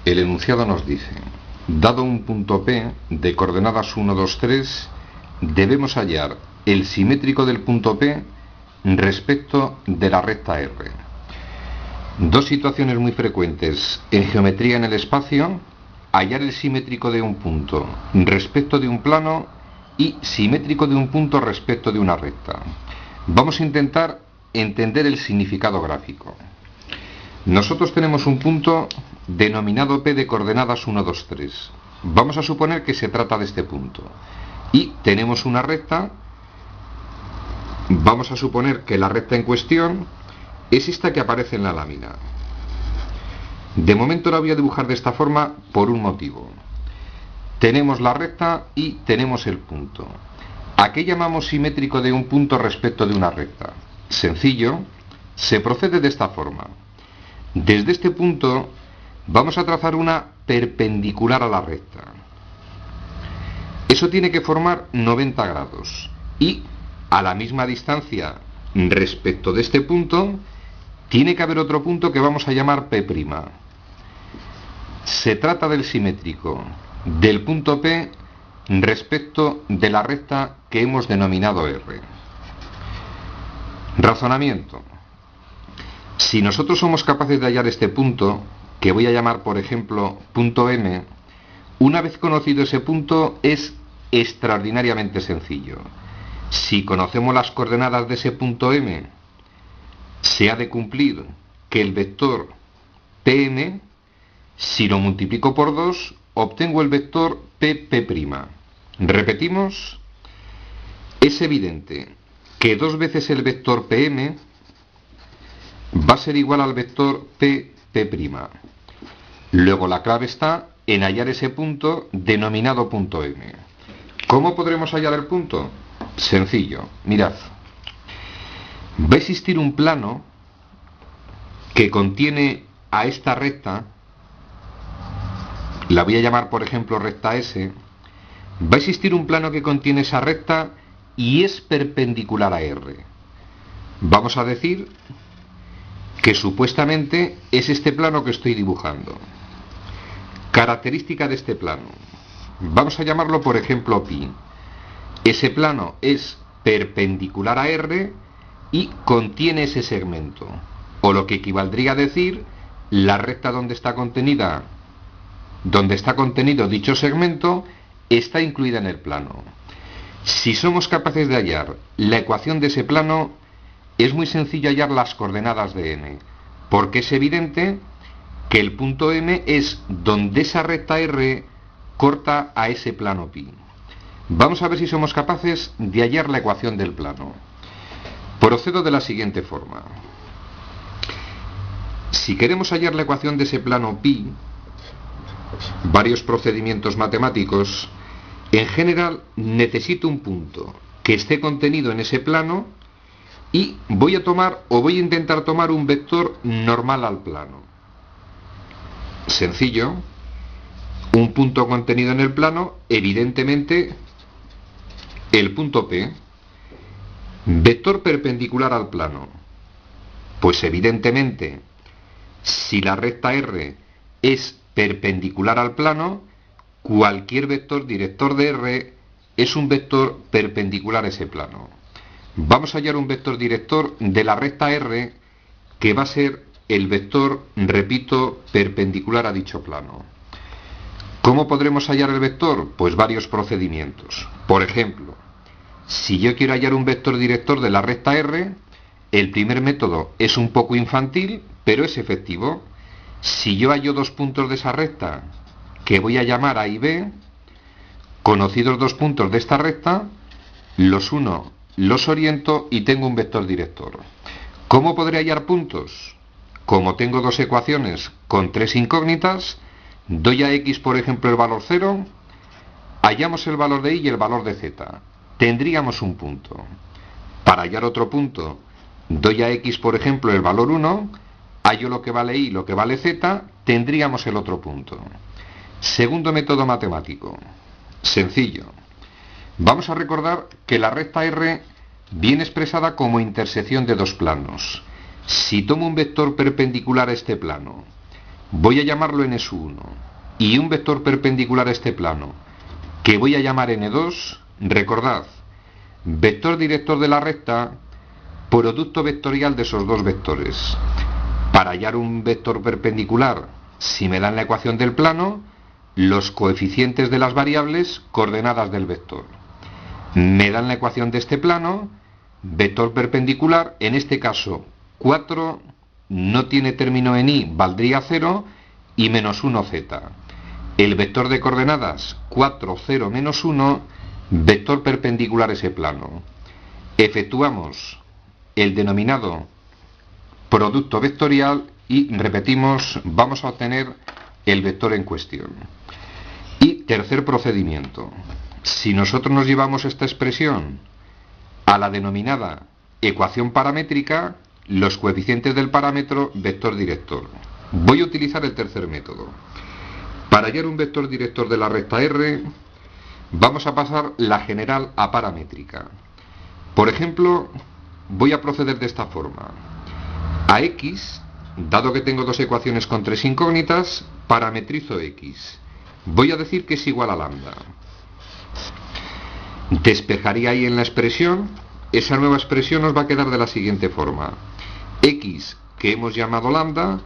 El enunciado nos dice: dado un punto P de coordenadas 1, 2, 3, debemos hallar el simétrico del punto P respecto de la recta R. Dos situaciones muy frecuentes en geometría en el espacio: hallar el simétrico de un punto respecto de un plano y simétrico de un punto respecto de una recta. Vamos a intentar entender el significado gráfico. Nosotros tenemos un punto denominado P de coordenadas 1, 2, 3. Vamos a suponer que se trata de este punto. Y tenemos una recta. Vamos a suponer que la recta en cuestión es esta que aparece en la lámina. De momento la voy a dibujar de esta forma por un motivo. Tenemos la recta y tenemos el punto. ¿A qué llamamos simétrico de un punto respecto de una recta? Sencillo, se procede de esta forma. Desde este punto vamos a trazar una perpendicular a la recta. Eso tiene que formar 90 grados. Y a la misma distancia respecto de este punto tiene que haber otro punto que vamos a llamar P'. Se trata del simétrico del punto P respecto de la recta que hemos denominado R. Razonamiento. Si nosotros somos capaces de hallar este punto, que voy a llamar por ejemplo punto M, una vez conocido ese punto es extraordinariamente sencillo. Si conocemos las coordenadas de ese punto M, se ha de cumplir que el vector Pm, si lo multiplico por 2, obtengo el vector Pp'. Repetimos, es evidente que 2 veces el vector Pm va a ser igual al vector Pp'. Luego la clave está en hallar ese punto denominado punto M. ¿Cómo podremos hallar el punto? Sencillo, mirad. Va a existir un plano que contiene a esta recta, la voy a llamar por ejemplo recta S. Va a existir un plano que contiene esa recta y es perpendicular a R. Vamos a decir que supuestamente es este plano que estoy dibujando. Característica de este plano. Vamos a llamarlo por ejemplo pi. Ese plano es perpendicular a R y contiene ese segmento. O lo que equivaldría a decir, la recta donde está contenido dicho segmento está incluida en el plano. Si somos capaces de hallar la ecuación de ese plano, es muy sencillo hallar las coordenadas de M, porque es evidente que el punto M es donde esa recta R corta a ese plano pi. Vamos a ver si somos capaces de hallar la ecuación del plano. Procedo de la siguiente forma. Si queremos hallar la ecuación de ese plano pi, varios procedimientos matemáticos, en general necesito un punto que esté contenido en ese plano y voy a intentar tomar un vector normal al plano. Sencillo, un punto contenido en el plano, evidentemente el punto P. Vector perpendicular al plano. Pues evidentemente, si la recta R es perpendicular al plano, cualquier vector director de R es un vector perpendicular a ese plano. Vamos a hallar un vector director de la recta R que va a ser el vector, repito, perpendicular a dicho plano. ¿Cómo podremos hallar el vector? Pues varios procedimientos. Por ejemplo, si yo quiero hallar un vector director de la recta R, el primer método es un poco infantil, pero es efectivo. Si yo hallo dos puntos de esa recta, que voy a llamar A y B, conocidos dos puntos de esta recta, los uno, los oriento y tengo un vector director. ¿Cómo podré hallar puntos? Como tengo dos ecuaciones con tres incógnitas, doy a X, por ejemplo, el valor 0, hallamos el valor de Y y el valor de Z. Tendríamos un punto. Para hallar otro punto, doy a X, por ejemplo, el valor 1, hallo lo que vale Y y lo que vale Z, tendríamos el otro punto. Segundo método matemático. Sencillo. Vamos a recordar que la recta R viene expresada como intersección de dos planos. Si tomo un vector perpendicular a este plano voy a llamarlo n1, y un vector perpendicular a este plano, que voy a llamar n2, recordad, vector director de la recta, producto vectorial de esos dos vectores. Para hallar un vector perpendicular, si me dan la ecuación del plano, los coeficientes de las variables coordenadas del vector. Me dan la ecuación de este plano, vector perpendicular, en este caso 4 no tiene término en i, valdría 0, y menos 1z. El vector de coordenadas 4, 0, menos 1, vector perpendicular a ese plano. Efectuamos el denominado producto vectorial y repetimos, vamos a obtener el vector en cuestión. Y tercer procedimiento, si nosotros nos llevamos esta expresión a la denominada ecuación paramétrica, los coeficientes del parámetro vector director. Voy a utilizar el tercer método. Para hallar un vector director de la recta R, vamos a pasar la general a paramétrica. Por ejemplo, voy a proceder de esta forma. A x, dado que tengo dos ecuaciones con tres incógnitas, parametrizo x. Voy a decir que es igual a lambda. Despejaría ahí en la expresión. Esa nueva expresión nos va a quedar de la siguiente forma. X, que hemos llamado lambda,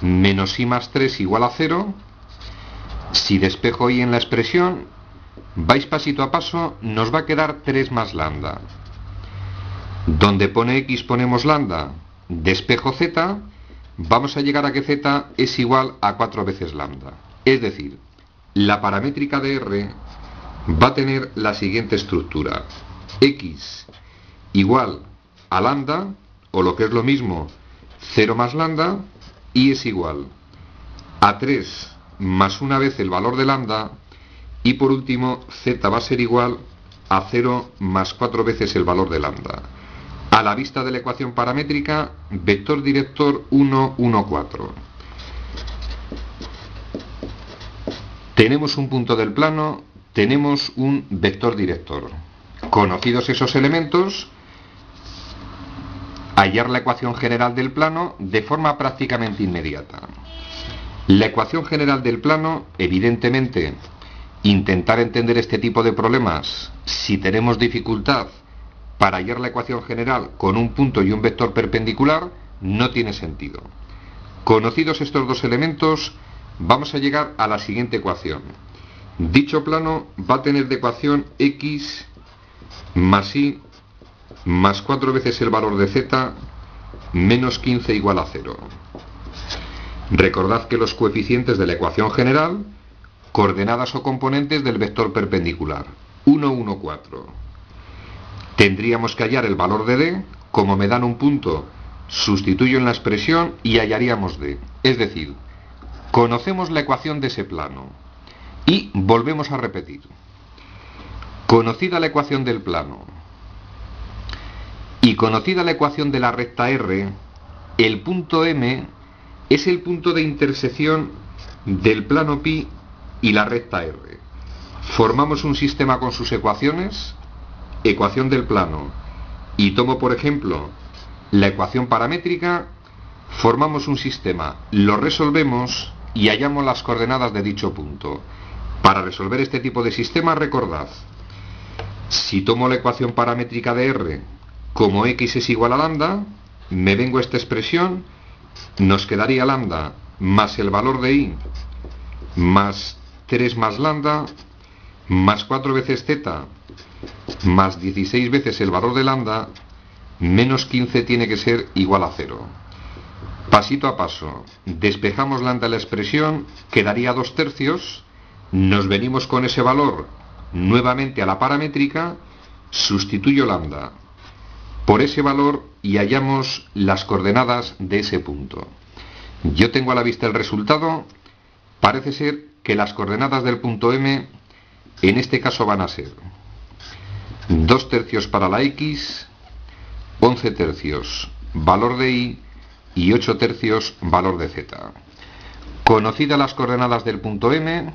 menos i más 3 igual a 0. Si despejo y en la expresión, vais pasito a paso, nos va a quedar 3 más lambda. Donde pone x ponemos lambda, despejo z, vamos a llegar a que z es igual a 4 veces lambda. Es decir, la paramétrica de R va a tener la siguiente estructura. X igual a lambda, o lo que es lo mismo, 0 más lambda, y es igual a 3 más una vez el valor de lambda, y por último z va a ser igual a 0 más 4 veces el valor de lambda. A la vista de la ecuación paramétrica, vector director 1, 1, 4. Tenemos un punto del plano, tenemos un vector director. Conocidos esos elementos, hallar la ecuación general del plano de forma prácticamente inmediata. La ecuación general del plano, evidentemente, intentar entender este tipo de problemas si tenemos dificultad para hallar la ecuación general con un punto y un vector perpendicular no tiene sentido. Conocidos estos dos elementos, vamos a llegar a la siguiente ecuación. Dicho plano va a tener de ecuación x más y más 4 veces el valor de z menos 15 igual a 0. Recordad que los coeficientes de la ecuación general, coordenadas o componentes del vector perpendicular, 1, 1, 4. Tendríamos que hallar el valor de d, como me dan un punto, sustituyo en la expresión y hallaríamos d. Es decir, conocemos la ecuación de ese plano. Y volvemos a repetir. Conocida la ecuación del plano y conocida la ecuación de la recta R, el punto M es el punto de intersección del plano pi y la recta R. Formamos un sistema con sus ecuaciones, ecuación del plano, y tomo por ejemplo la ecuación paramétrica, formamos un sistema, lo resolvemos y hallamos las coordenadas de dicho punto. Para resolver este tipo de sistema, recordad, si tomo la ecuación paramétrica de R como x es igual a lambda, me vengo a esta expresión, nos quedaría lambda más el valor de i más 3 más lambda más 4 veces z más 16 veces el valor de lambda menos 15 tiene que ser igual a 0. Pasito a paso, despejamos lambda la expresión, quedaría 2 tercios, nos venimos con ese valor nuevamente a la paramétrica, sustituyo lambda por ese valor y hallamos las coordenadas de ese punto. Yo tengo a la vista el resultado, parece ser que las coordenadas del punto M en este caso van a ser 2 tercios para la x, 11 tercios valor de y 8 tercios valor de z. Conocidas las coordenadas del punto M,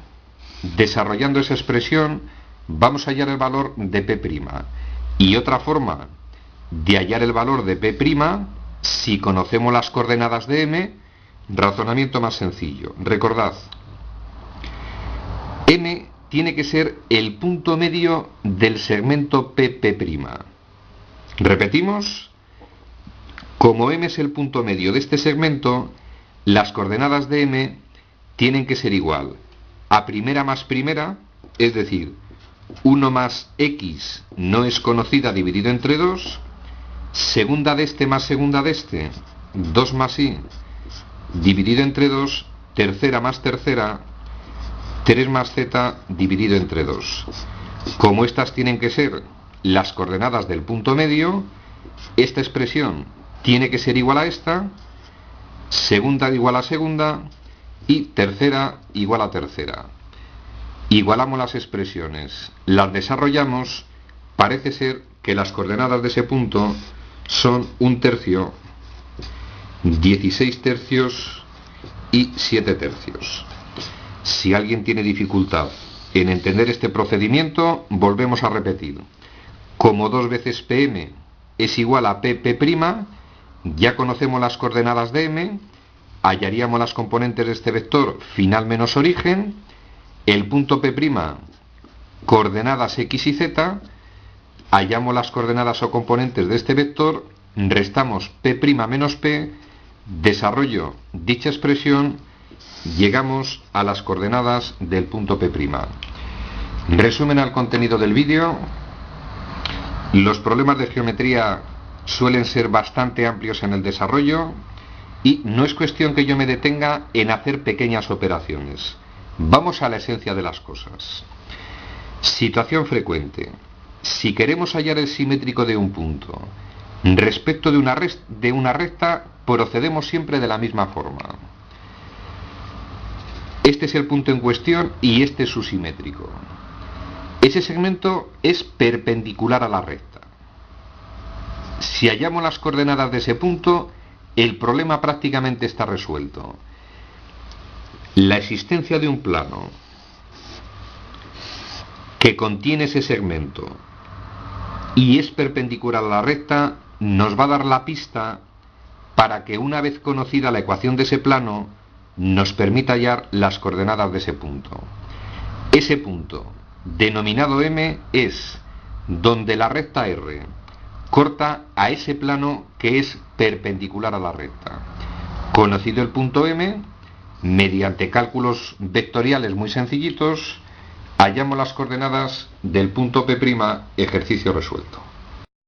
desarrollando esa expresión vamos a hallar el valor de P'. Y otra forma de hallar el valor de P', si conocemos las coordenadas de M, razonamiento más sencillo. Recordad, M tiene que ser el punto medio del segmento PP'. Repetimos, como M es el punto medio de este segmento, las coordenadas de M tienen que ser igual a primera más primera, es decir, 1 más X no es conocida dividido entre 2, segunda de este más segunda de este, 2 más Y dividido entre 2, tercera más tercera, 3 más Z dividido entre 2. Como estas tienen que ser las coordenadas del punto medio, esta expresión tiene que ser igual a esta, segunda igual a segunda y tercera igual a tercera. Igualamos las expresiones, las desarrollamos, parece ser que las coordenadas de ese punto son 1 tercio, 16 tercios y 7 tercios. Si alguien tiene dificultad en entender este procedimiento, volvemos a repetir. Como 2 veces PM es igual a PP', ya conocemos las coordenadas de M, hallaríamos las componentes de este vector final menos origen, el punto P', coordenadas X y Z, hallamos las coordenadas o componentes de este vector, restamos P' menos P, desarrollo dicha expresión, llegamos a las coordenadas del punto P'. Resumen al contenido del vídeo. Los problemas de geometría suelen ser bastante amplios en el desarrollo y no es cuestión que yo me detenga en hacer pequeñas operaciones. Vamos a la esencia de las cosas. Situación frecuente. Si queremos hallar el simétrico de un punto respecto de una recta, procedemos siempre de la misma forma. Este es el punto en cuestión y este es su simétrico. Ese segmento es perpendicular a la recta. Si hallamos las coordenadas de ese punto, el problema prácticamente está resuelto. La existencia de un plano que contiene ese segmento y es perpendicular a la recta nos va a dar la pista para que, una vez conocida la ecuación de ese plano, nos permita hallar las coordenadas de ese punto. Ese punto, denominado M, es donde la recta R corta a ese plano que es perpendicular a la recta. Conocido el punto M, mediante cálculos vectoriales muy sencillitos, hallamos las coordenadas del punto P', ejercicio resuelto.